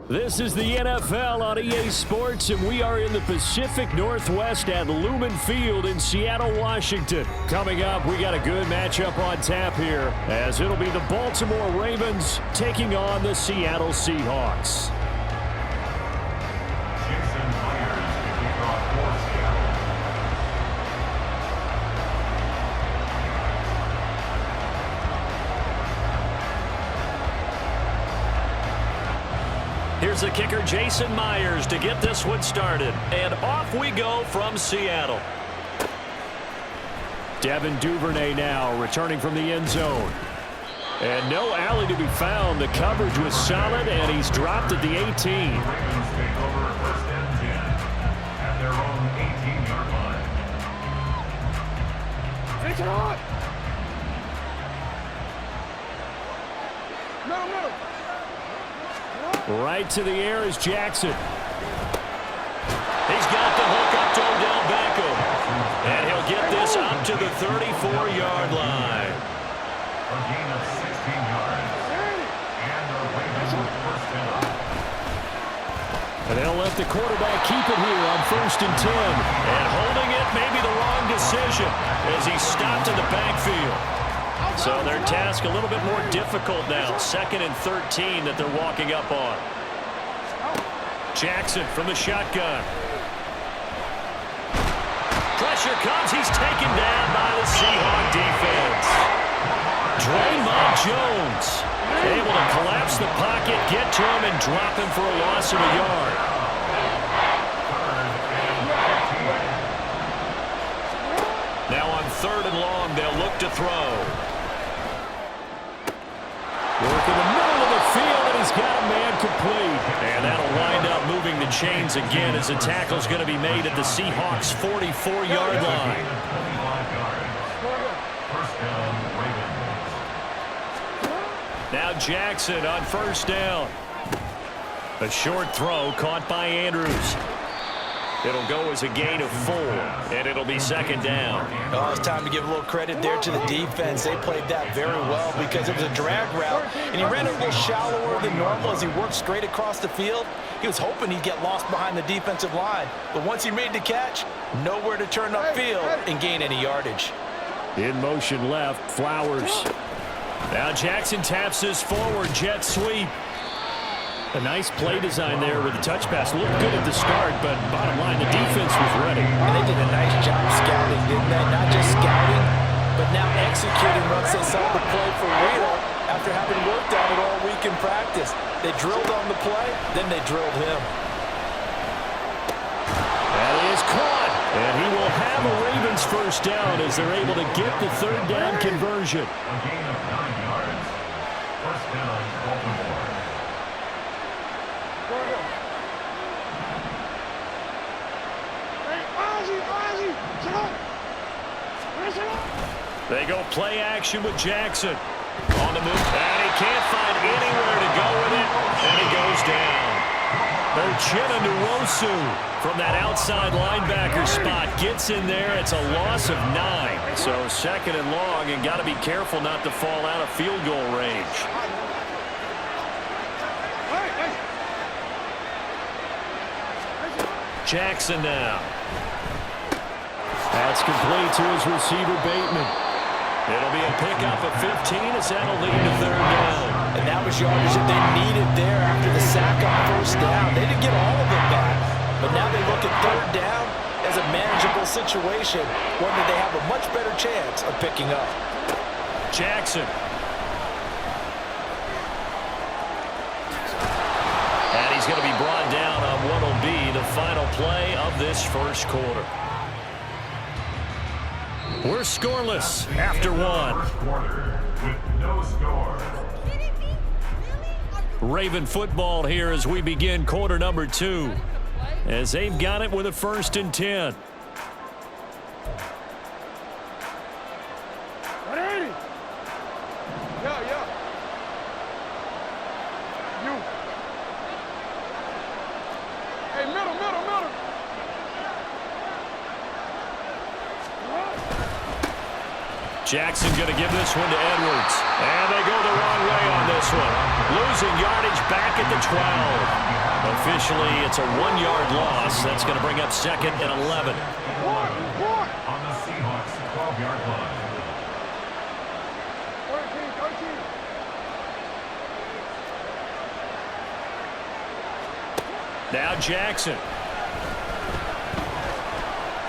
This is the NFL on EA Sports, and we are in the Pacific Northwest at Lumen Field in Seattle, Washington. Coming up, we got a good matchup on tap here, as it'll be the Baltimore Ravens taking on the Seattle Seahawks. Here's the kicker, Jason Myers, to get this one started. And off we go from Seattle. Devin Duvernay now returning from the end zone. And no alley to be found. The coverage was solid, and he's dropped at the 18. Ravens take over first and 10 at their own 18-yard line. Take it on! No. Right to the air is Jackson. He's got the hook up to Odell Beckham. And he'll get this up to the 34-yard line. A gain of 16 yards. And the Ravens with first down. And they'll let the quarterback keep it here on first and 10. And holding it may be the wrong decision as he stopped in the backfield. So their task a little bit more difficult now. 2nd and 13 that they're walking up on. Jackson from the shotgun. Pressure comes. He's taken down by the Seahawk defense. Draymond Jones able to collapse the pocket, get to him, and drop him for a loss of a yard. Now on 3rd and long, they'll look to throw. Work in the middle of the field, and he's got a man complete. And that'll wind up moving the chains again as the tackle's going to be made at the Seahawks' 44-yard line. First down, Ravens. Now Jackson on first down. A short throw caught by Andrews. It'll go as a gain of 4, and it'll be 2nd down. Oh, it's time to give a little credit there to the defense. They played that very well because it was a drag route, and he ran a little shallower than normal as he worked straight across the field. He was hoping he'd get lost behind the defensive line, but once he made the catch, nowhere to turn upfield and gain any yardage. In motion left, Flowers. Now Jackson taps his forward jet sweep. A nice play design there with the touch pass. Looked good at the start, but bottom line, the defense was ready. And they did a nice job scouting, didn't they? Not just scouting, but now executing once they saw the play for real after having worked on it all week in practice. They drilled on the play, then they drilled him. That is caught, and he will have a Ravens first down as they're able to get the 3rd down conversion. A gain of 9 yards. First down, Baltimore. They go play action with Jackson. On the move, and he can't find anywhere to go with it, and he goes down. Uchenna Nwosu from that outside linebacker spot gets in there. It's a loss of 9. So 2nd and long, and got to be careful not to fall out of field goal range. Jackson now. That's complete to his receiver, Bateman. It'll be a pickup of 15 as that'll lead to 3rd down. And that was yardage that they needed there after the sack on first down. They didn't get all of it back, but now they look at 3rd down as a manageable situation, one that they have a much better chance of picking up. Jackson. And he's going to be brought down on what will be the final play of this first quarter. We're scoreless after 1. First quarter with no score. Raven football here as we begin quarter number 2. As they've got it with a 1st and 10. Jackson going to give this one to Edwards. And they go the wrong way on this one. Losing yardage back at the 12. Officially, it's a 1-yard loss. That's going to bring up 2nd and 11. On the Seahawks 12-yard line. Now Jackson.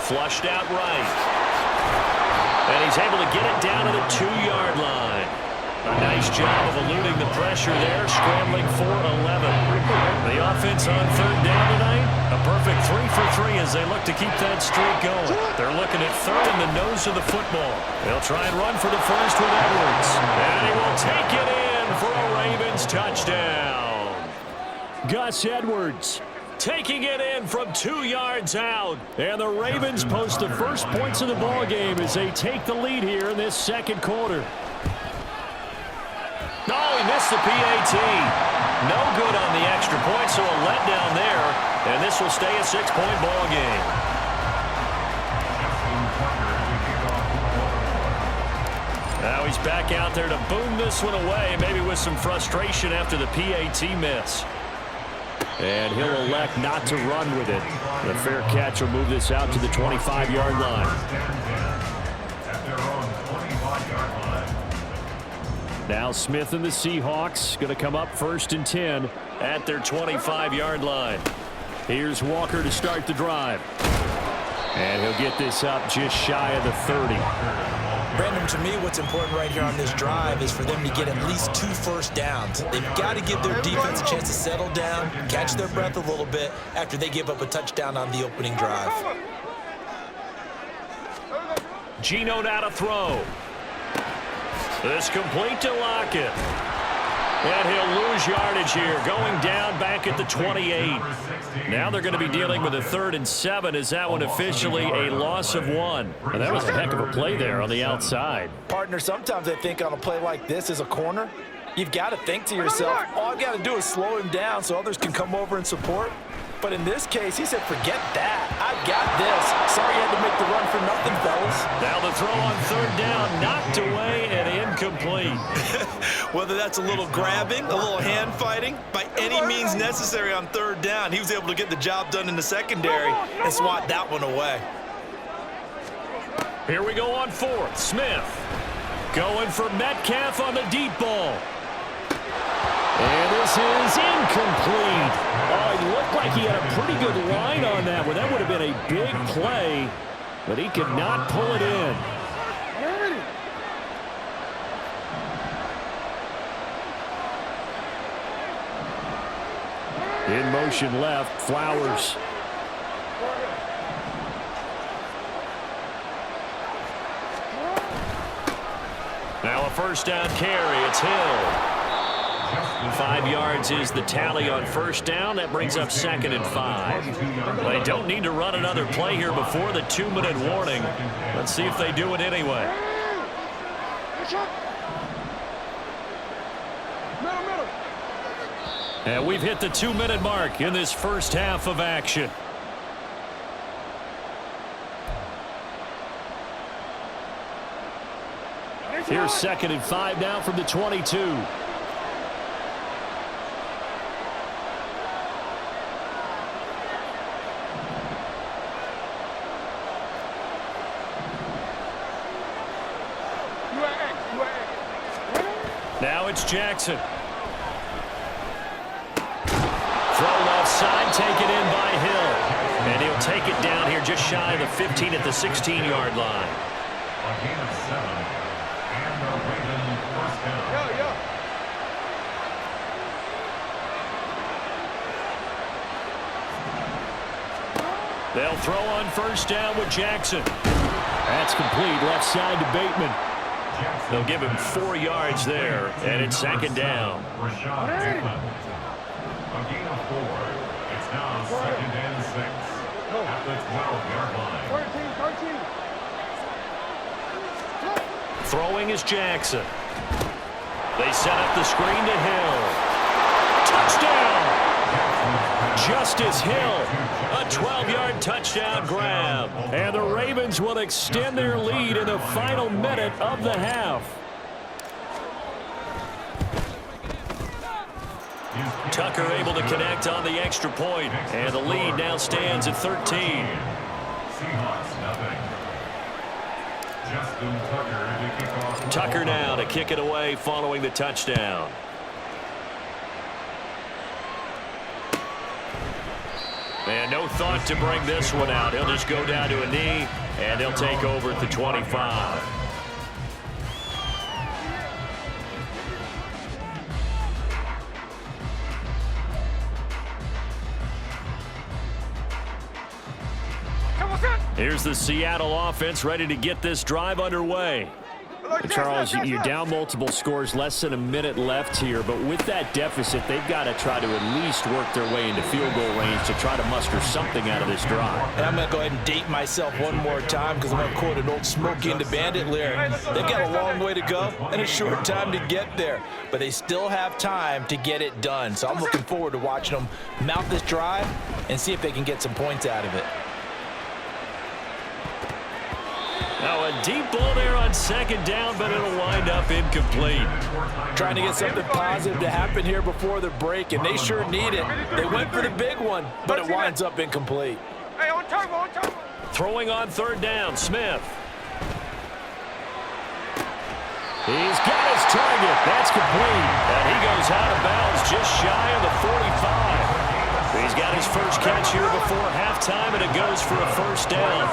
Flushed out right. And he's able to get it down to the 2-yard line. A nice job of eluding the pressure there, scrambling for 11. The offense on 3rd down tonight, a perfect 3 for 3 as they look to keep that streak going. They're looking at 3rd in the nose of the football. They'll try and run for the first with Edwards. And he will take it in for a Ravens touchdown. Gus Edwards taking it in from 2 yards out. And the Ravens post the first points of the ball game as they take the lead here in this 2nd quarter. Oh, he missed the PAT. No good on the extra point, so a letdown there. And this will stay a 6-point ball game. Now he's back out there to boom this one away, maybe with some frustration after the PAT miss. And he'll elect not to run with it. The fair catch will move this out to the 25-yard line. At their own 25-yard line. Now Smith and the Seahawks going to come up 1st and 10 at their 25-yard line. Here's Walker to start the drive. And he'll get this up just shy of the 30. Brandon, to me, what's important right here on this drive is for them to get at least 2 first downs. They've got to give their defense a chance to settle down, catch their breath a little bit after they give up a touchdown on the opening drive. Geno now to throw. This complete to Lockett. And he'll lose yardage here, going down back at the 28. Now they're going to be dealing with a 3rd and 7 as that one officially a loss of 1. And that was a heck of a play there on the outside. Partner, sometimes I think on a play like this as a corner, you've got to think to yourself, all I've got to do is slow him down so others can come over and support. But in this case, he said, forget that. I've got this. Sorry you had to make the run for nothing, fellas. Now the throw on 3rd down, knocked away and incomplete. Whether that's a little grabbing, a little hand fighting, by any means necessary on 3rd down, he was able to get the job done in the secondary and swat that one away. Here we go on 4th. Smith going for Metcalf on the deep ball. And this is incomplete. Oh, it looked like he had a pretty good line on that one. That would have been a big play, but he could not pull it in. In motion left, Flowers. Now a 1st down carry. It's Hill. 5 yards is the tally on 1st down. That brings up 2nd and 5. They don't need to run another play here before the 2-minute warning. Let's see if they do it anyway. And we've hit the 2-minute mark in this first half of action. Here's 2nd and 5 now from the 22. Now it's Jackson. Throw left side, taken in by Hill. And he'll take it down here just shy of the 15 at the 16-yard line. A gain of 7. And a Raven 1st down. They'll throw on 1st down with Jackson. That's complete left side to Bateman. They'll give him 4 yards there, and it's 2nd down. A gain of 4. It's now 2nd and 6 at the 12-yard line. Throwing is Jackson. They set up the screen to Hill. Touchdown! Justice Hill. A 12-yard touchdown grab. And the Ravens will extend their lead in the final minute of the half. Tucker able to connect on the extra point, and the lead now stands at 13. Seahawks, nothing. Justin Tucker to kick off. Tucker now to kick it away following the touchdown. And no thought to bring this one out. He'll just go down to a knee, and he'll take over at the 25. Here's the Seattle offense ready to get this drive underway. Charles, you're down multiple scores, less than a minute left here, but with that deficit, they've got to try to at least work their way into field goal range to try to muster something out of this drive. And I'm going to go ahead and date myself one more time because I'm going to quote an old Smokey and the Bandit lyric. They've got a long way to go and a short time to get there, but they still have time to get it done. So I'm looking forward to watching them mount this drive and see if they can get some points out of it. Now a deep ball there on second down, but it'll wind up incomplete. Trying to get something positive to happen here before the break, and they sure need it. They went for the big one, but it winds up incomplete. Hey, on turbo. Throwing on third down, Smith. He's got his target. That's complete. And he goes out of bounds just shy of the 45. He's got his first catch here before halftime, and it goes for a first down.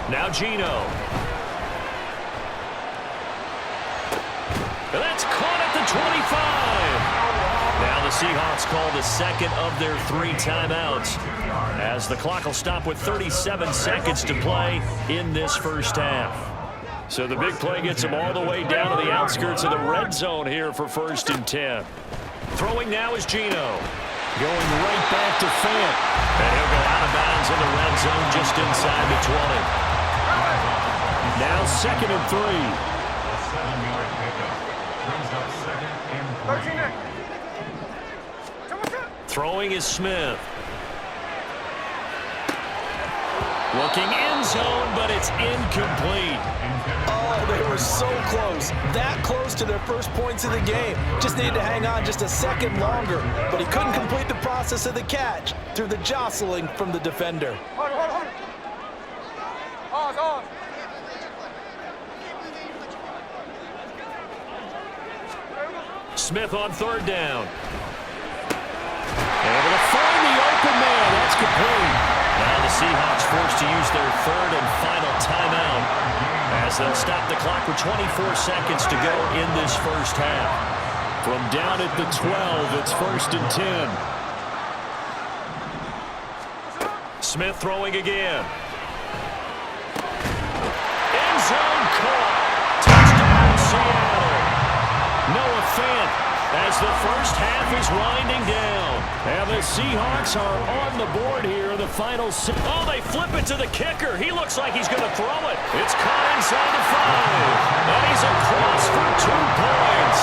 Now Geno. And that's caught at the 25. Now the Seahawks call the second of their 3 timeouts, as the clock will stop with 37 seconds to play in this first half. So the big play gets them all the way down to the outskirts of the red zone here for 1st and 10. Throwing now is Geno. Going right back to Fant. And he'll go out of bounds in the red zone just inside the 20. Now 2nd and 3. A 7-yard pickup. Brings up 2nd and 3. Throwing is Smith. Looking end zone, but it's incomplete. Oh, they were so close. That close to their first points of the game. Just needed to hang on just a second longer, but he couldn't complete the process of the catch through the jostling from the defender. Hold. Pause. Smith on third down. Able to find the open man. That's complete. Now the Seahawks forced to use their 3rd and final timeout, as they'll stop the clock with 24 seconds to go in this first half. From down at the 12, it's 1st and 10. Smith throwing again. End zone caught. Touchdown Seattle. Noah Fant, as the first half is winding down. And the Seahawks are on the board here in the final. Oh, they flip it to the kicker. He looks like he's going to throw it. It's caught inside the 5. And he's across for 2 points.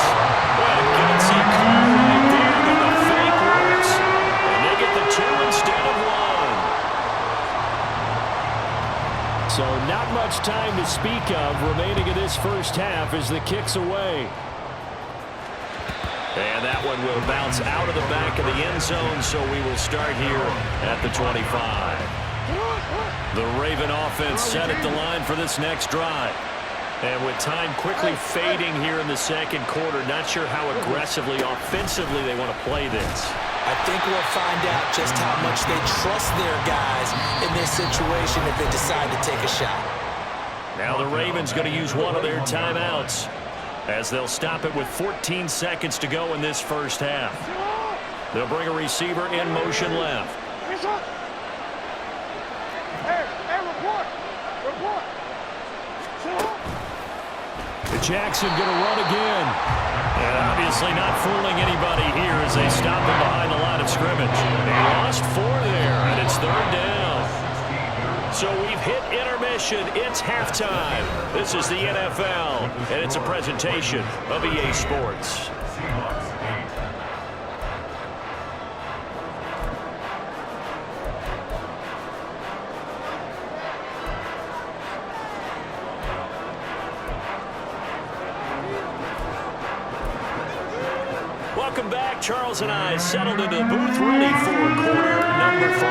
What a gutsy call right there, but the fake works. And they get the 2 instead of 1. So not much time to speak of remaining in this first half as the kick's away. And that one will bounce out of the back of the end zone, so we will start here at the 25. The Raven offense set at the line for this next drive. And with time quickly fading here in the second quarter, not sure how aggressively, offensively they want to play this. I think we'll find out just how much they trust their guys in this situation if they decide to take a shot. Now the Ravens going to use one of their timeouts, as they'll stop it with 14 seconds to go in this first half. They'll bring a receiver in motion left. Jackson going to run again. And obviously not fooling anybody here as they stop him behind the line of scrimmage. They lost 4 there, and it's 3rd down. So we've hit intermission. It's halftime. This is the NFL, and it's a presentation of EA Sports. Charles and I settled into the booth, ready for quarter number 3.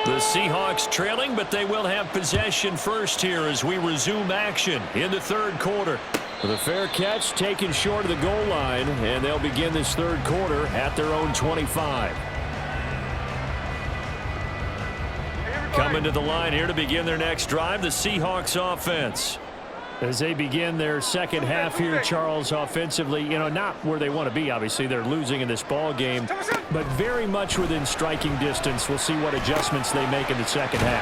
The Seahawks trailing, but they will have possession first here as we resume action in the third quarter. With a fair catch taken short of the goal line, and they'll begin this third quarter at their own 25. Coming to the line here to begin their next drive, the Seahawks offense. As they begin their second half here, Charles, offensively, not where they want to be. Obviously, they're losing in this ball game, but very much within striking distance. We'll see what adjustments they make in the second half.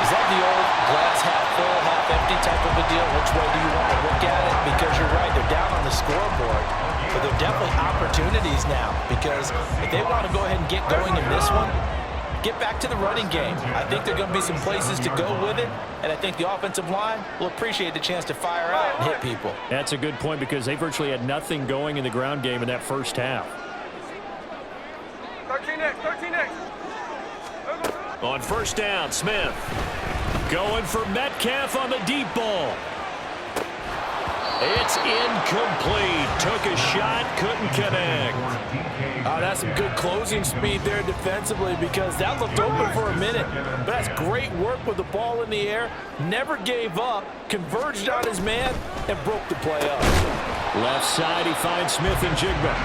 Is that the old glass half full, half empty type of a deal? Which way do you want to look at it? Because you're right, they're down on the scoreboard, but they're definitely opportunities now, because if they want to go ahead and get going in this one, get back to the running game. I think there are going to be some places to go with it, and I think the offensive line will appreciate the chance to fire out and hit people. That's a good point because they virtually had nothing going in the ground game in that first half. 13 next. On first down, Smith going for Metcalf on the deep ball. It's incomplete. Took a shot, couldn't connect. Oh, that's some good closing speed there defensively because that looked open for a minute. But that's great work with the ball in the air. Never gave up, converged on his man, and broke the play up. Left side, he finds Smith and Jigba.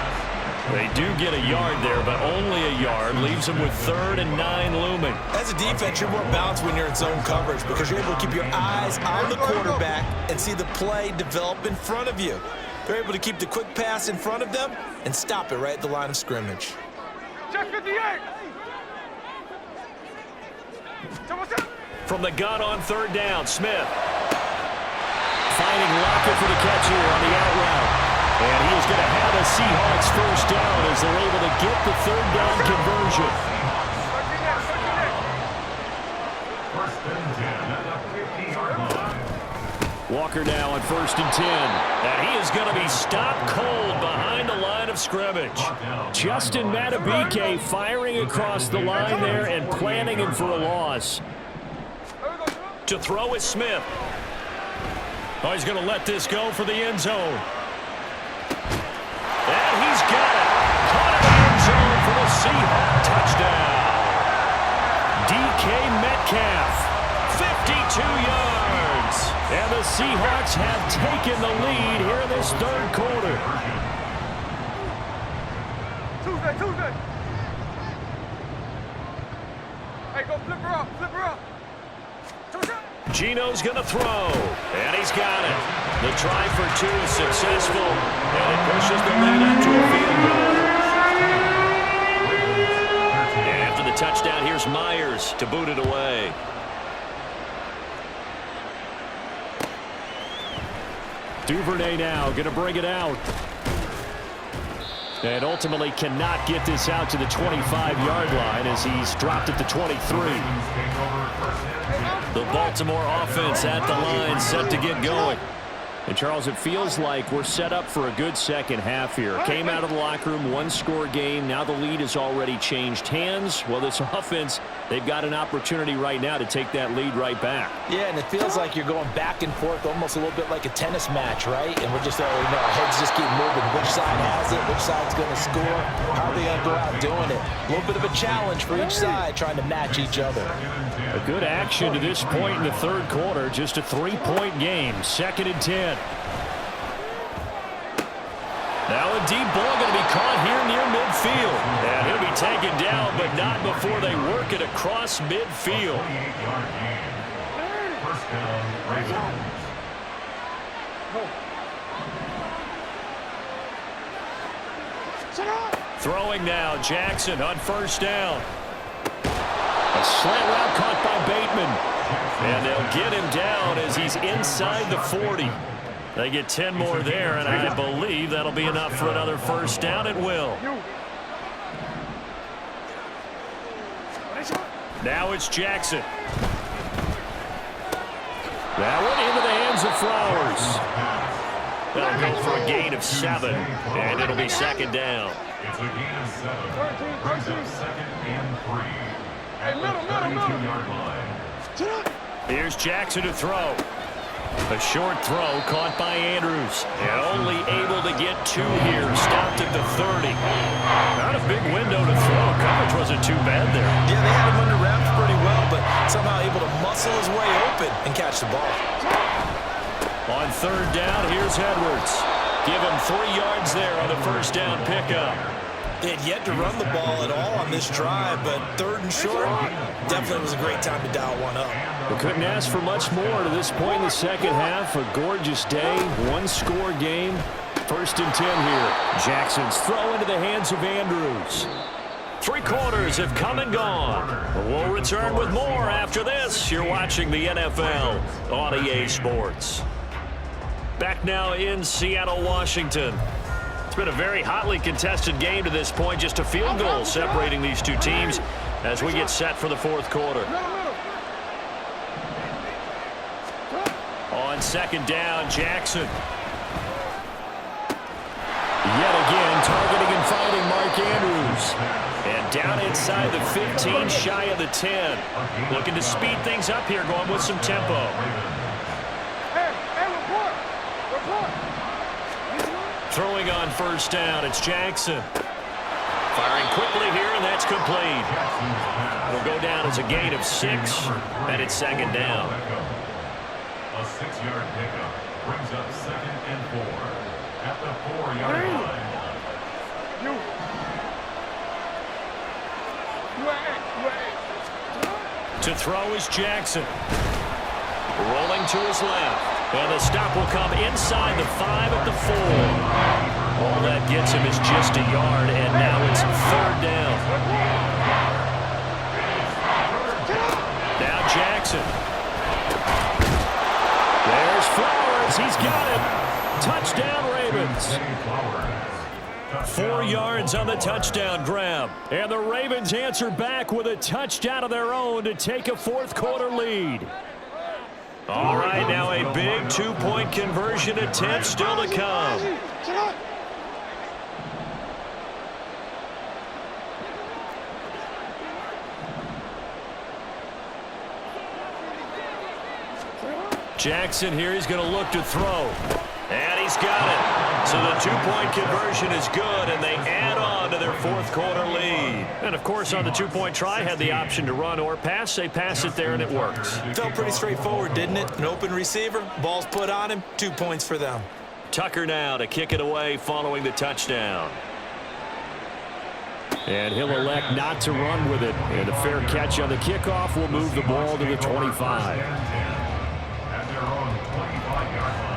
They do get a yard there, but only a yard. Leaves them with 3rd and 9 looming. As a defense, you're more balanced when you're in zone coverage because you're able to keep your eyes on the quarterback and see the play develop in front of you. They're able to keep the quick pass in front of them and stop it right at the line of scrimmage. Check 58. From the gun on 3rd down, Smith. Finding Lockett for the catch here on the out route. And he is going to have a Seahawks first down as they're able to get the 3rd down conversion. First and 10 at the 50-yard line. Walker now on 1st and 10. And he is going to be stopped cold behind the line of scrimmage. Justin Matabike firing across the line there and planning him for a loss. To throw is Smith. Oh, he's going to let this go for the end zone. And he's got it. Caught in the end zone for the Seahawk touchdown. DK Metcalf, 52 yards. And the Seahawks have taken the lead here in this third quarter. Tuesday. Hey, go flip her up. Gino's going to throw, and he's got it. The try for 2 is successful, and it pushes the lead up to a field goal. And after the touchdown, here's Myers to boot it away. Duvernay now going to bring it out. And ultimately cannot get this out to the 25-yard line as he's dropped at the 23. The Baltimore offense at the line set to get going. And, Charles, it feels like we're set up for a good second half here. Came out of the locker room, 1-score game. Now the lead has already changed hands. Well, this offense, they've got an opportunity right now to take that lead right back. Yeah, and it feels like you're going back and forth almost a little bit like a tennis match, right? And we're just, our heads just keep moving. Which side has it? Which side's going to score? How are they going to go out doing it? A little bit of a challenge for each side trying to match each other. A good action to this point in the third quarter. Just a 3-point game. 2nd and 10. Now a deep ball going to be caught here near midfield. And he'll be taken down, but not before they work it across midfield. 48-yard gain. First down, Ravens. Throwing now, Jackson on first down. A slant route caught by Bateman. And they'll get him down as he's inside the 40. They get 10 more there, and I believe that'll be enough for another first down. It will. Now it's Jackson. That one into the hands of Flowers. That'll go for a gain of 7, and it'll be 2nd down. It's a gain of 7. Brings up 2nd and 3. At the 32-yard line. Here's Jackson to throw. A short throw caught by Andrews. And only able to get 2 here. Stopped at the 30. Not a big window to throw. Coverage wasn't too bad there. Yeah, they had him under wraps pretty well, but somehow able to muscle his way open and catch the ball. On 3rd down, here's Edwards. Give him 3 yards there on the first down pickup. They had yet to run the ball at all on this drive, but 3rd and short, definitely was a great time to dial one up. We couldn't ask for much more to this point in the second half. A gorgeous day, 1-score game. 1st and 10 here. Jackson's throw into the hands of Andrews. 3 quarters have come and gone. We'll return with more after this. You're watching the NFL on EA Sports. Back now in Seattle, Washington. It's been a very hotly contested game to this point. Just a field goal separating these two teams as we get set for the 4th quarter. On 2nd down, Jackson. Yet again, targeting and finding Mark Andrews. And down inside the 15, shy of the 10. Looking to speed things up here, going with some tempo. Throwing on 1st down, it's Jackson. Firing quickly here, and that's complete. It'll go down as a gain of 6, and it's 2nd down. A 6-yard pickup brings up 2nd and 4 at the 4-yard line. To throw is Jackson. Rolling to his left. And the stop will come inside the 5 at the 4. All that gets him is just a yard, and now it's 3rd down. Now Jackson. There's Flowers. He's got it. Touchdown, Ravens. 4 yards on the touchdown grab. And the Ravens answer back with a touchdown of their own to take a 4th quarter lead. All right, now a big 2-point conversion attempt still to come. Jackson here, he's going to look to throw. And he's got it. So the 2-point conversion is good, and they add on to their 4th quarter lead. And, of course, on the 2-point try, had the option to run or pass. They pass it there, and it works. Felt pretty straightforward, didn't it? An open receiver, ball's put on him, 2 points for them. Tucker now to kick it away following the touchdown. And he'll elect not to run with it. And a fair catch on the kickoff will move the ball to the 25. At their own 25-yard line.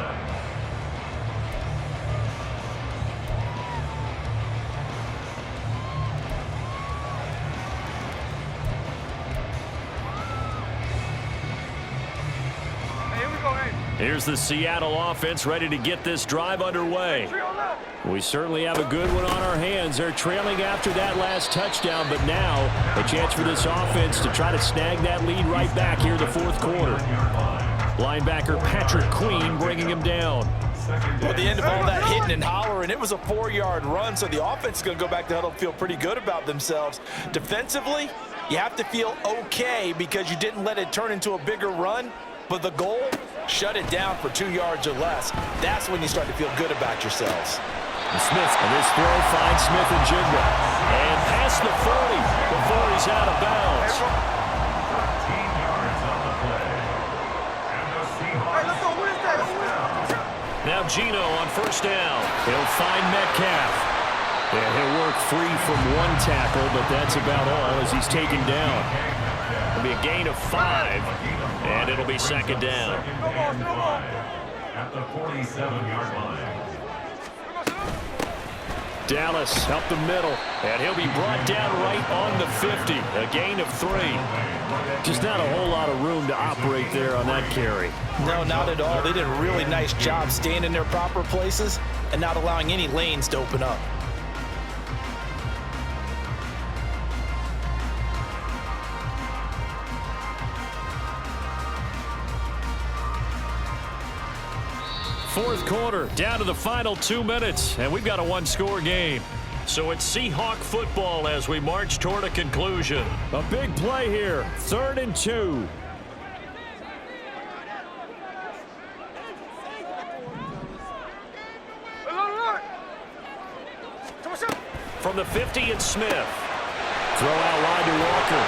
Here's the Seattle offense ready to get this drive underway. We certainly have a good one on our hands. They're trailing after that last touchdown, but now a chance for this offense to try to snag that lead right back here in the 4th quarter. Linebacker Patrick Queen bringing him down. Well, at the end of all that hitting and hollering, it was a 4-yard run, so the offense is going to go back to huddle and feel pretty good about themselves. Defensively, you have to feel okay because you didn't let it turn into a bigger run, but the goal, shut it down for 2 yards or less. That's when you start to feel good about yourselves. And Smith, and this throw finds Smith and Jigba. And past the 40 before he's out of bounds. 13 yards on the play. And the Seahawks. Now Gino on 1st down. He'll find Metcalf. And he'll work free from 1 tackle, but that's about all as he's taken down. It'll be a gain of 5, and it'll be 2nd down. At the 47-yard line. Dallas up the middle, and he'll be brought down right on the 50. A gain of 3. Just not a whole lot of room to operate there on that carry. No, not at all. They did a really nice job staying in their proper places and not allowing any lanes to open up. Fourth quarter, down to the final 2 minutes, and we've got a 1-score game. So it's Seahawk football as we march toward a conclusion. A big play here, 3rd and 2. from the 50, and Smith. Throw out wide to Walker.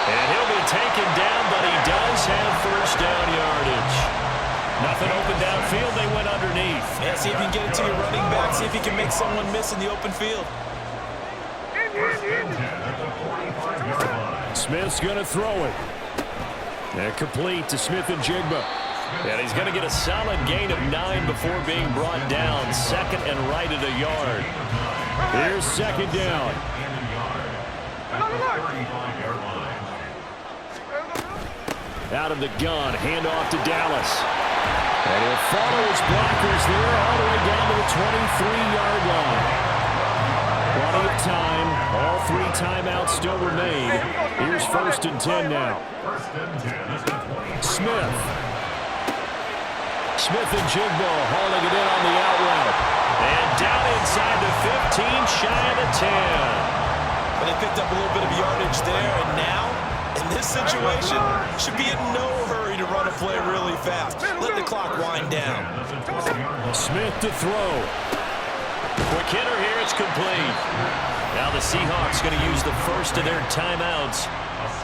And he'll be taken down, but he does have first down yardage. Nothing open downfield. They went underneath. Yeah, see if you can get it to your running back. See if you can make someone miss in the open field. Smith's going to throw it. And complete to Smith and Jigba. And he's going to get a solid gain of 9 before being brought down. Second and right at a yard. Here's second down. Out of the gun, handoff to Dallas. And he'll follow his blockers there all the way down to the 23-yard line. Plenty of time. All 3 timeouts still remain. Here's first and 10 now. Smith. Smith and Jigba hauling it in on the out route. And down inside the 15, shy of the 10. But they picked up a little bit of yardage there, and now, in this situation, should be in no hurry to run a play really fast. Let the clock wind down. Smith to throw. Quick hitter here, it's complete. Now the Seahawks going to use the first of their timeouts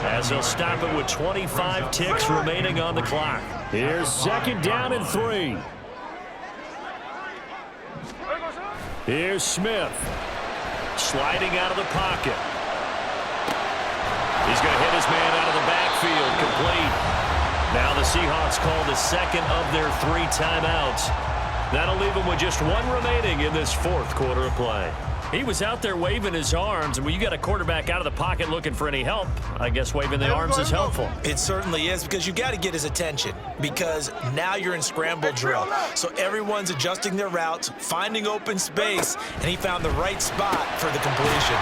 as they'll stop it with 25 ticks remaining on the clock. Here's second down and 3. Here's Smith. Sliding out of the pocket. He's going to hit his man out of the backfield. Complete. Now the Seahawks call the second of their 3 timeouts. That'll leave them with just 1 remaining in this 4th quarter of play. He was out there waving his arms, and when you got a quarterback out of the pocket looking for any help, I guess waving the arms is helpful. It certainly is, because you got to get his attention, because now you're in scramble drill. So everyone's adjusting their routes, finding open space, and he found the right spot for the completion.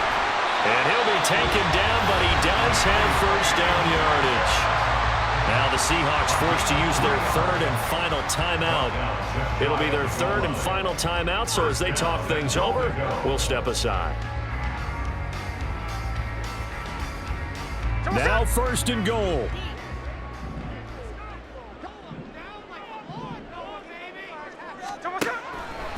And he'll be taken down, but he does have first down yardage. Now the Seahawks forced to use their 3rd and final timeout. It'll be their 3rd and final timeout, so as they talk things over, we'll step aside. Now first and goal.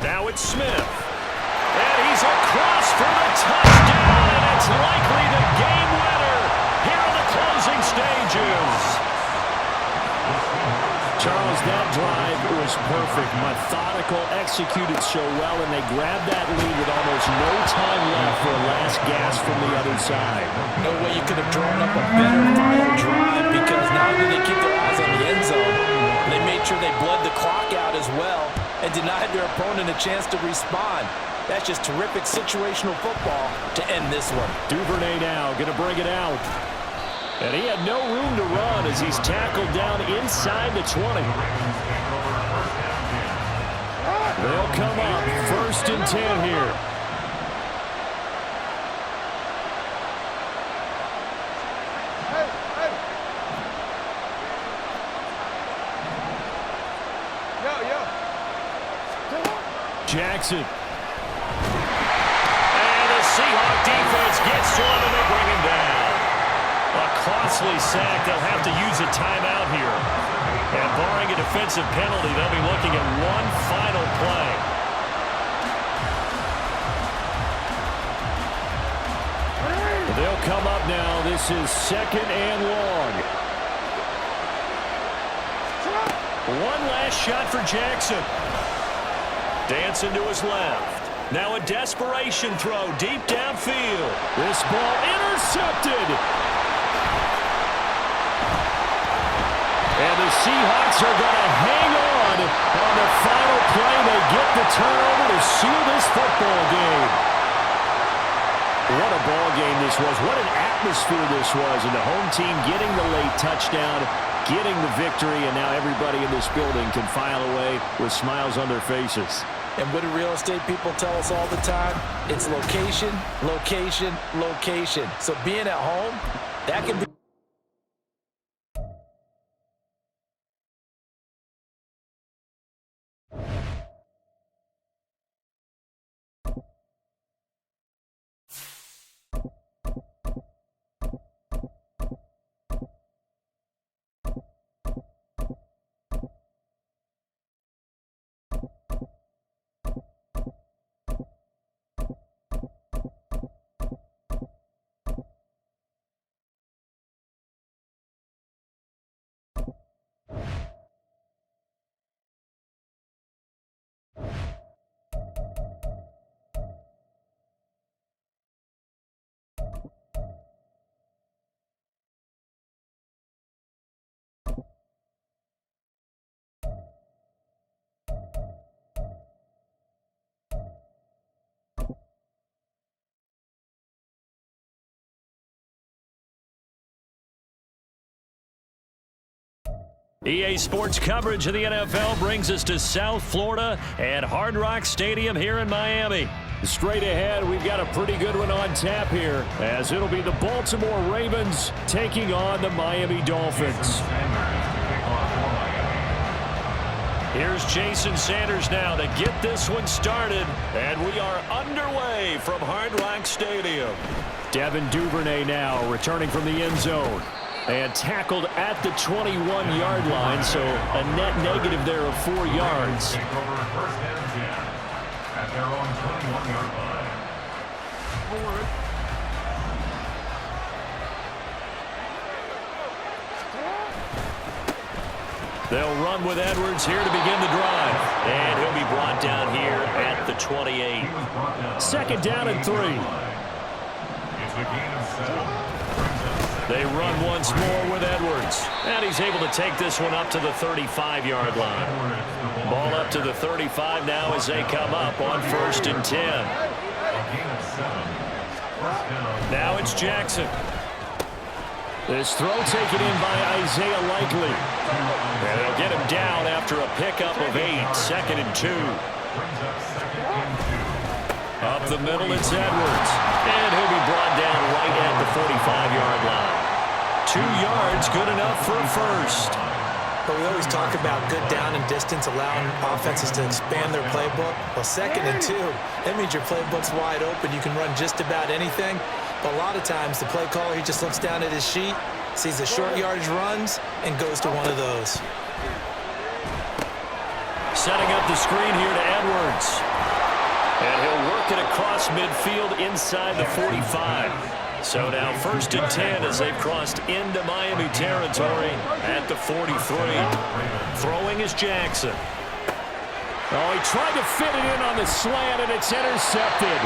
Now it's Smith. And he's across for the touchdown, and it's likely the game winner here in the closing stages. Charles, that drive was perfect. Methodical, executed so well, and they grabbed that lead with almost no time left for a last gasp from the other side. No way you could have drawn up a better final drive, because not only did they keep their eyes on the end zone, they made sure they bled the clock out as well and denied their opponent a chance to respond. That's just terrific situational football to end this one. Duvernay now going to bring it out. And he had no room to run as he's tackled down inside the 20. They'll come up first and 10 here. Jackson. And the Seahawk defense gets to him and they bring him down. A costly sack. They'll have to use a timeout here. And barring a defensive penalty, they'll be looking at one final play. They'll come up now. This is second and long. One last shot for Jackson. Dancing to his left. Now a desperation throw deep downfield. This ball intercepted. And the Seahawks are going to hang on the final play. They get the turnover to seal this football game. What a ball game this was. What an atmosphere this was. And the home team getting the late touchdown, getting the victory, and now everybody in this building can file away with smiles on their faces. And what do real estate people tell us all the time? It's location, location, location. So being at home, that can be EA Sports coverage of the NFL brings us to South Florida at Hard Rock Stadium here in Miami. Straight ahead, we've got a pretty good one on tap here, as it'll be the Baltimore Ravens taking on the Miami Dolphins. Here's Jason Sanders now to get this one started, and we are underway from Hard Rock Stadium. Devin Duvernay now returning from the end zone. And tackled at the 21-yard line, so a net negative there of 4 yards. Take over first and 10 at their own 21-yard line. They'll run with Edwards here to begin the drive. And he'll be brought down here at the 28. Second down and 3. It's a gain of 7. They run once more with Edwards. And he's able to take this one up to the 35-yard line. Ball up to the 35 now as they come up on first and 10. Now it's Jackson. This throw taken in by Isaiah Likely. And they'll get him down after a pickup of 8. Second and 2. Up the middle, it's Edwards. And he'll be brought down right at the 45-yard line. 2 yards, good enough for a first. But we always talk about good down and distance, allowing offenses to expand their playbook. Well, second and 2, that means your playbook's wide open. You can run just about anything. But a lot of times, the play caller, he just looks down at his sheet, sees the short yardage runs, and goes to one of those. Setting up the screen here to Edwards. And he'll work it across midfield inside the 45. So now first and 10 as they've crossed into Miami territory at the 43. Throwing is Jackson. Oh, he tried to fit it in on the slant, and it's intercepted.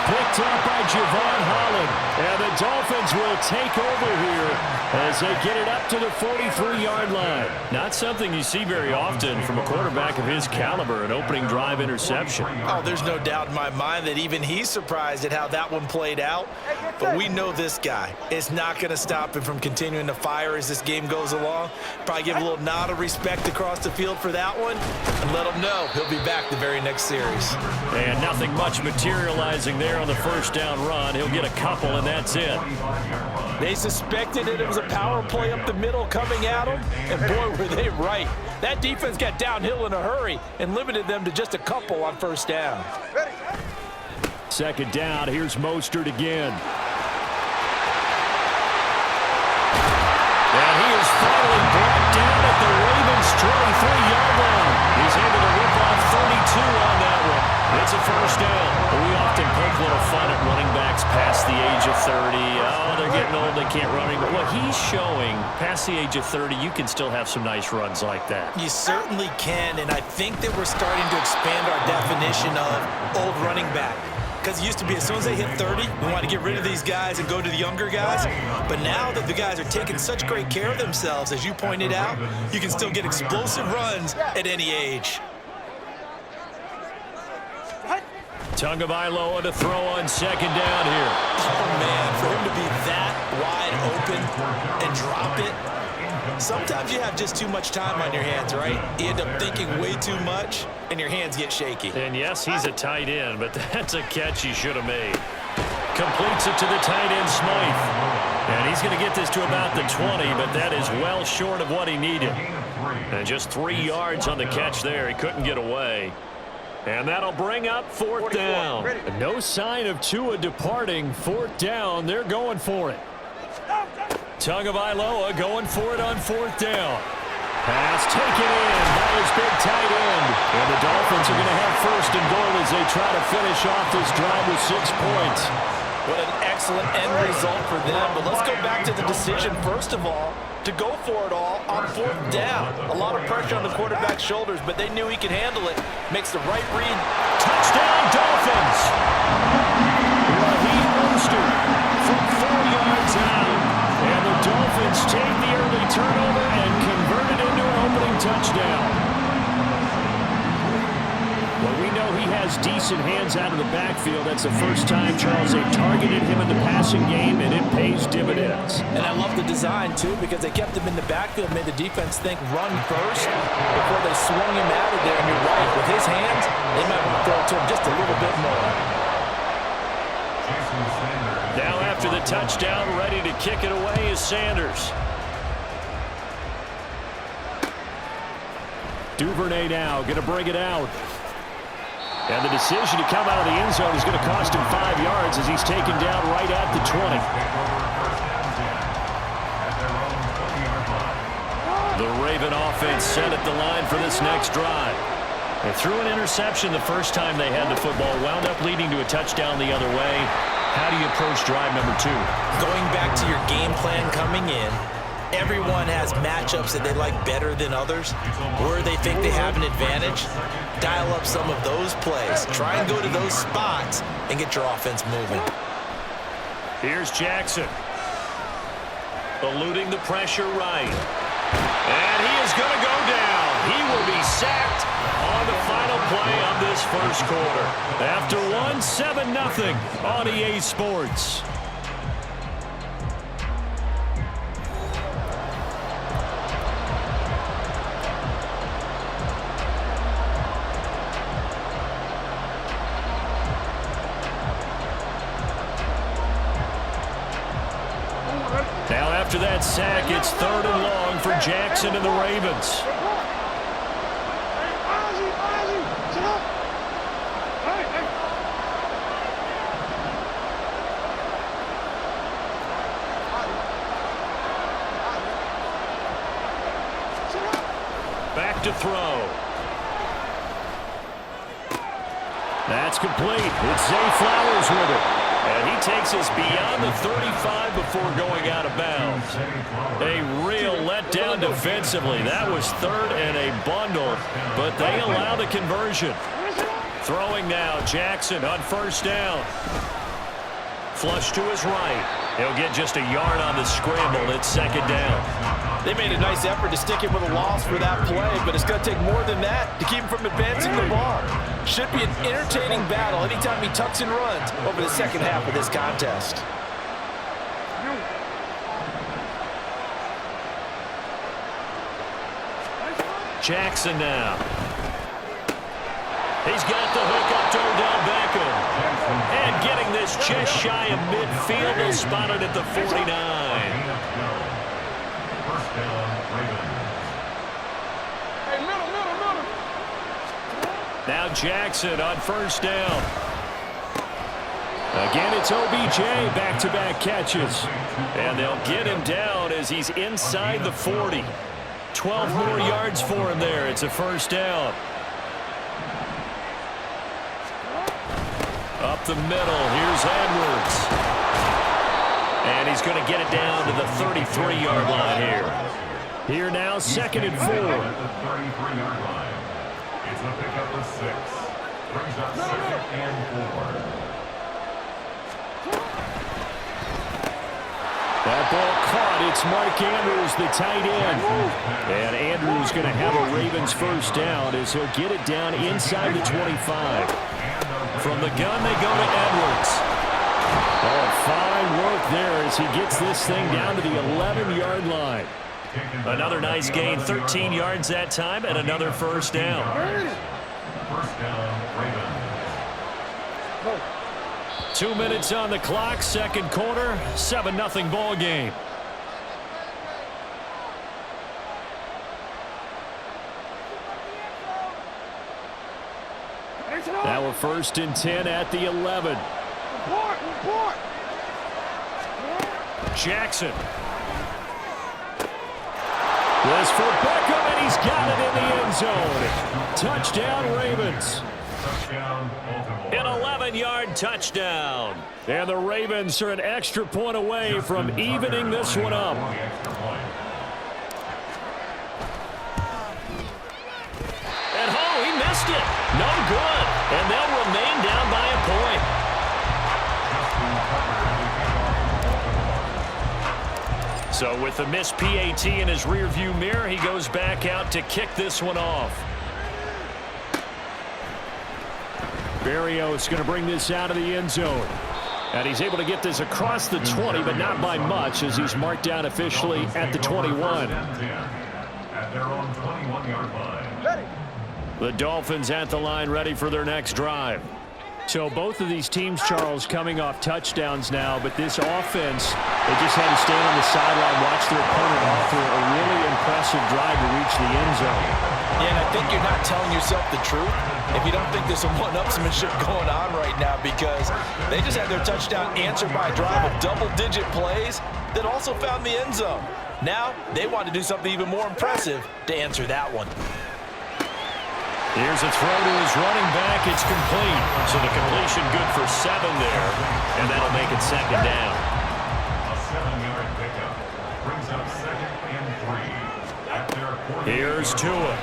Picked up by Javon Holland. And the Dolphins will take over here as they get it up to the 43-yard line. Not something you see very often from a quarterback of his caliber, an opening drive interception. Oh, there's no doubt in my mind that even he's surprised at how that one played out. But we know this guy is not going to stop him from continuing to fire as this game goes along. Probably give a little nod of respect across the field for that one and let him know he'll be back the very next series. And nothing much materializing there on the first down run. He'll get a couple, and that's it. They suspected it was a power play up the middle coming at them, and boy, were they right. That defense got downhill in a hurry and limited them to just a couple on first down. Second down, here's Mostert again. And he is finally brought down at the Ravens' 23-yard line. He's able to rip off 32 on that one. It's a first down. We often poke a little fun at running backs past the age of 30. Oh, they're getting old, they can't run anymore. Well, he's showing past the age of 30, you can still have some nice runs like that. You certainly can, and I think that we're starting to expand our definition of old running back. Because it used to be as soon as they hit 30, we want to get rid of these guys and go to the younger guys. But now that the guys are taking such great care of themselves, as you pointed out, you can still get explosive runs at any age. Tagovailoa to throw on second down here. Oh, man, for him to be that wide open and drop it. Sometimes you have just too much time on your hands, right? You end up thinking way too much, and your hands get shaky. And yes, he's a tight end, but that's a catch he should have made. Completes it to the tight end, Smythe. And he's going to get this to about the 20, but that is well short of what he needed. And just 3 yards on the catch there. He couldn't get away. And that'll bring up fourth down. No sign of Tua departing. Fourth down, they're going for it. Tagovailoa going for it on fourth down. Pass taken in by his big tight end. And the Dolphins are going to have first and goal as they try to finish off this drive with 6 points. What an excellent end result for them. But let's go back to the decision, first of all, to go for it all on fourth down. A lot of pressure on the quarterback's shoulders, but they knew he could handle it. Makes the right read. Touchdown, Dolphins! Raheem Mostert from 4 yards out. And the Dolphins take the early turnover and convert it into an opening touchdown. Well, we know he has decent decent hands out of the backfield. That's the first time, Charles, they've targeted him in the passing game, and it pays dividends. And I love the design, too, because they kept him in the backfield, made the defense think run first before they swung him out of there. And you're right, with his hands, they might want to throw it to him just a little bit more. Now after the touchdown, ready to kick it away is Sanders. Duvernay now going to bring it out. And the decision to come out of the end zone is going to cost him 5 yards as he's taken down right at the 20. The Raven offense set at the line for this next drive. They threw an interception the first time they had the football, wound up leading to a touchdown the other way. How do you approach drive number 2? Going back to your game plan coming in, everyone has matchups that they like better than others, where they think they have an advantage. Dial up some of those plays. Try and go to those spots and get your offense moving. Here's Jackson. Eluding the pressure right. And he is going to go down. He will be sacked on the final play of this first quarter. After 7-0 on EA Sports. Now after that sack, it's 3rd and long for Jackson and the Ravens. Back to throw. That's complete. It's Zay Flowers with it. And he takes us beyond the 35 before going out of bounds. A real letdown defensively. That was 3rd and a bundle, but they allow the conversion. Throwing now, Jackson on 1st down. Flush to his right. He'll get just a yard on the scramble. It's 2nd down. They made a nice effort to stick him with a loss for that play, but it's going to take more than that to keep him from advancing the ball. Should be an entertaining battle anytime he tucks and runs over the second half of this contest. Jackson now. He's got the hook up to Odell Beckham. And getting this just shy of midfield, is spotted at the 49. Now Jackson on 1st down. Again, it's OBJ, back-to-back catches. And they'll get him down as he's inside the 40. 12 more yards for him there. It's a 1st down. Up the middle, here's Edwards. And he's going to get it down to the 33-yard line here. Here now, 2nd and 4. It's a pickup of 6. Brings up 2nd and 4. That ball caught. It's Mark Andrews, the tight end. And Andrews going to have a Ravens 1st down as he'll get it down inside the 25. From the gun, they go to Edwards. Oh, fine work there as he gets this thing down to the 11-yard line. Another nice gain, 13 yards that time, and another 1st down. 1st down, Ravens. 2 minutes on the clock, 2nd quarter, 7-0 ball game. Now we're 1st and 10 at the 11. Jackson. This for Beckham, and he's got it in the end zone. Touchdown, Ravens. An 11-yard touchdown. And the Ravens are an extra point away from evening this one up. And oh, he missed it. No good. And they'll remain down by a point. So with the missed PAT in his rearview mirror, he goes back out to kick this one off. Berrios going to bring this out of the end zone. And he's able to get this across the 20, but not by much, as he's marked down officially at the 21. At their own 21-yard line. The Dolphins at the line, ready for their next drive. So both of these teams, Charles, coming off touchdowns now, but this offense, they just had to stand on the sideline, watch their opponent offer a really impressive drive to reach the end zone. Yeah, and I think you're not telling yourself the truth if you don't think there's some one-upsmanship going on right now, because they just had their touchdown answered by a drive of double-digit plays that also found the end zone. Now they want to do something even more impressive to answer that one. Here's a throw to his running back. It's complete. So the completion good for 7 there, and that'll make it second down. A 7-yard pickup brings up 2nd and 3 at their 40. Here's Tua.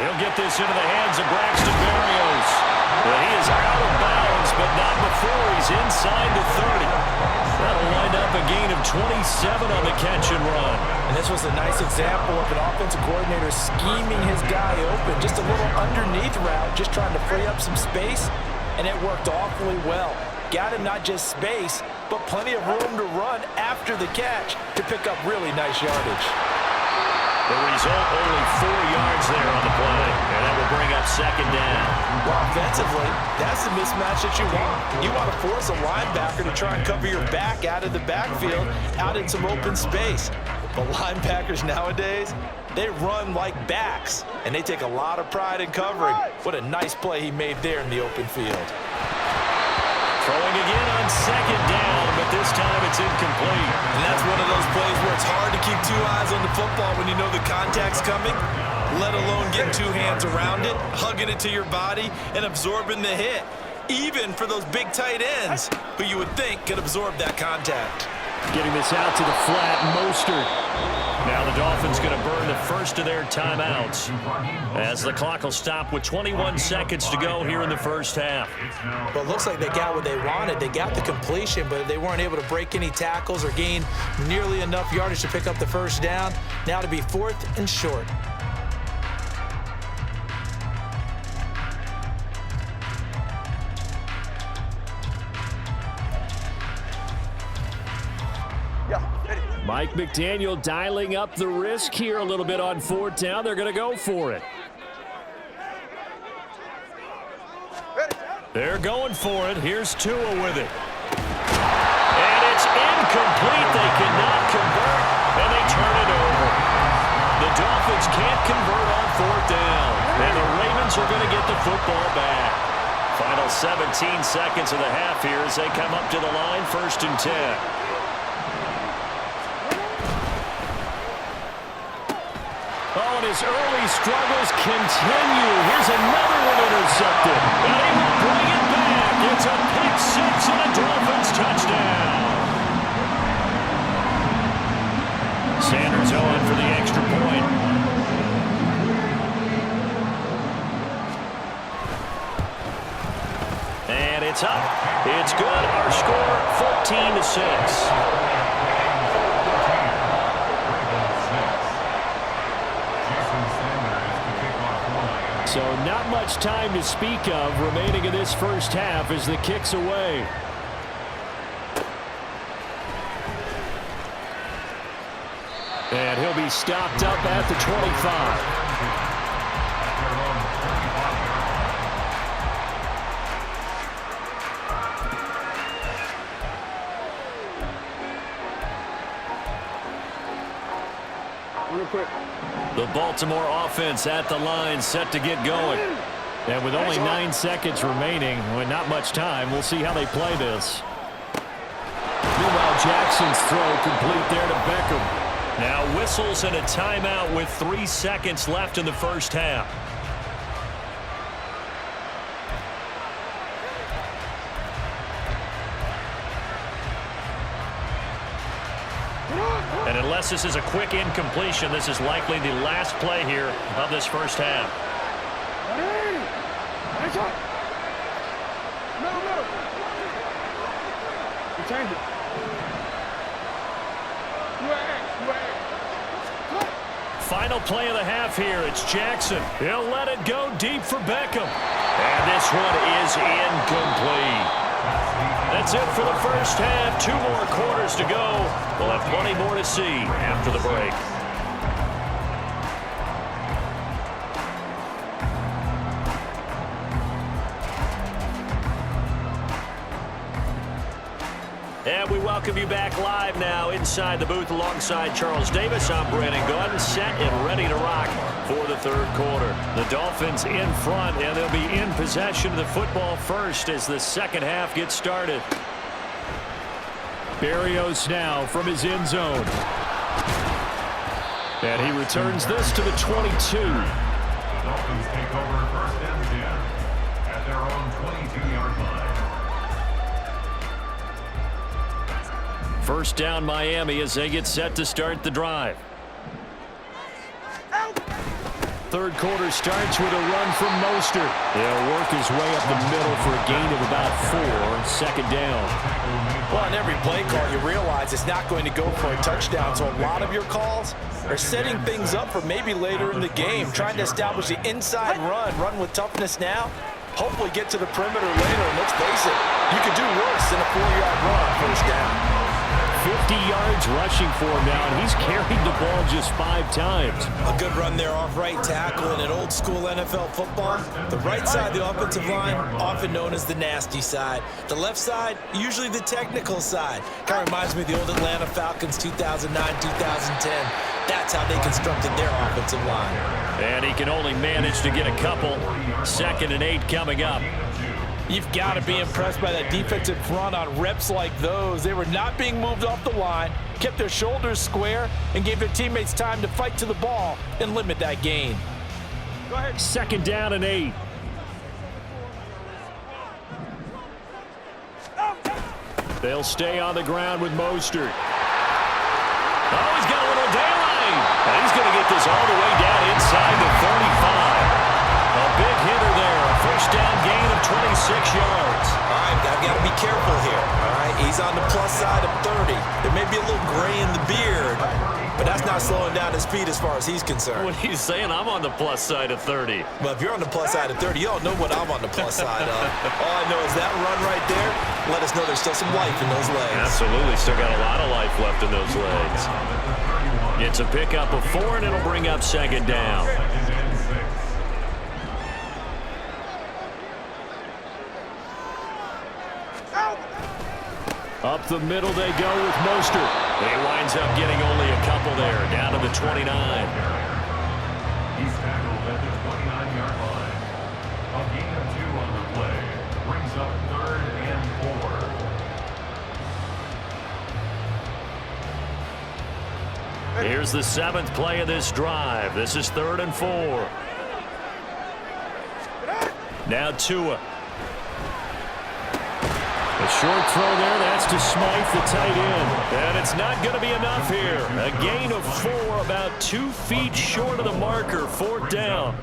He'll get this into the hands of Braxton Berrios. But he is out of bounds, but not before he's inside the 30. That'll wind up a gain of 27 on the catch and run. And this was a nice example of an offensive coordinator scheming his guy open. Just a little underneath route, just trying to free up some space, and it worked awfully well. Got him not just space, but plenty of room to run after the catch to pick up really nice yardage. The result, only 4 yards there on the play, and that will bring up second down. Well, offensively, that's the mismatch that you want. You want to force a linebacker to try and cover your back out of the backfield, out in some open space. But linebackers nowadays, they run like backs, and they take a lot of pride in covering. What a nice play he made there in the open field. Throwing again on second down, but this time it's incomplete. And that's one of those plays where it's hard to keep 2 eyes on the football when you know the contact's coming, let alone getting 2 hands around it, hugging it to your body, and absorbing the hit, even for those big tight ends who you would think could absorb that contact. Getting this out to the flat, Mostert. Now the Dolphins going to burn the first of their timeouts as the clock will stop with 21 seconds to go here in the first half. Well, it looks like they got what they wanted. They got the completion, but they weren't able to break any tackles or gain nearly enough yardage to pick up the first down. Now to be 4th and short. Mike McDaniel dialing up the risk here a little bit on 4th down. They're going to go for it. They're going for it. Here's Tua with it. And it's incomplete. They cannot convert, and they turn it over. The Dolphins can't convert on 4th down, and the Ravens are going to get the football back. Final 17 seconds of the half here as they come up to the line, 1st and 10. Oh, and his early struggles continue. Here's another one intercepted. And he will bring it back. It's a pick-6 and a Dolphins touchdown. Sanders on for the extra point. And it's up. It's good. Our score, 14-6. So not much time to speak of remaining in this first half as the kick's away. And he'll be stopped up at the 25. The Baltimore offense at the line, set to get going. And with only 9 seconds remaining, with not much time, we'll see how they play this. Meanwhile, Jackson's throw complete there to Beckham. Now whistles and a timeout with 3 seconds left in the first half. And unless this is a quick incompletion, this is likely the last play here of this first half. Change it. final play of the half here. It's Jackson. He'll let it go deep for Beckham. And this one is incomplete. That's it for the first half. 2 more quarters to go. We'll have plenty more to see after the break. And we welcome you back live now inside the booth alongside Charles Davis. I'm Brandon Gunn, set and ready to rock for the third quarter. The Dolphins in front, and they'll be in possession of the football first as the second half gets started. Berrios now from his end zone. And he returns this to the 22. The Dolphins take over first and 10 at their own 22-yard line. First down Miami as they get set to start the drive. Third quarter starts with a run from Mostert. He'll work his way up the middle for a gain of about 4. Second down. Well, on every play call, you realize it's not going to go for a touchdown, so a lot of your calls are setting things up for maybe later in the game, trying to establish the inside run with toughness now, hopefully get to the perimeter later, and let's face it, you could do worse than a 4-yard run first down. 50 yards rushing for him now, and he's carried the ball just 5 times. A good run there off right tackle in an old-school NFL football. The right side of the offensive line, often known as the nasty side. The left side, usually the technical side. Kind of reminds me of the old Atlanta Falcons 2009, 2010. That's how they constructed their offensive line. And he can only manage to get a couple. 2nd and 8 coming up. You've got to be impressed by that defensive front on reps like those. They were not being moved off the line, kept their shoulders square, and gave their teammates time to fight to the ball and limit that gain. Go ahead. 2nd down and 8. They'll stay on the ground with Mostert. Oh, he's got a little daylight. And he's going to get this all the way down inside the 35. A big hitter there. A first down gain of 26 yards. All right, I've got to be careful here. All right, he's on the plus side of 30. There may be a little gray in the beard, but that's not slowing down his speed as far as he's concerned. What he's saying, I'm on the plus side of 30. Well, if you're on the plus side of 30, you all know what I'm on the plus side of. All I know is that run right there, let us know there's still some life in those legs. Absolutely, still got a lot of life left in those legs. It's a pickup of 4, and it'll bring up 2nd down. Up the middle they go with Mostert. He winds up getting only a couple there, down to the 29. He's tackled at the 29-yard line. A gain of 2 on the play brings up 3rd and 4. Here's the 7th play of this drive. This is 3rd and 4. Now Tua. A short throw there, that's to Smythe, the tight end. And it's not going to be enough here. A gain of 4, about 2 feet short of the marker, 4th down.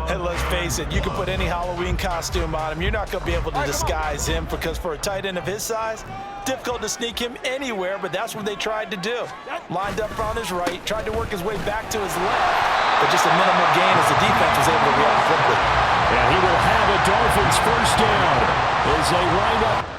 And let's face it, you can put any Halloween costume on him. You're not going to be able to disguise him because for a tight end of his size, difficult to sneak him anywhere, but that's what they tried to do. Lined up on his right, tried to work his way back to his left, but just a minimal gain as the defense was able to react quickly. And he will have a Dolphins first down as they line up.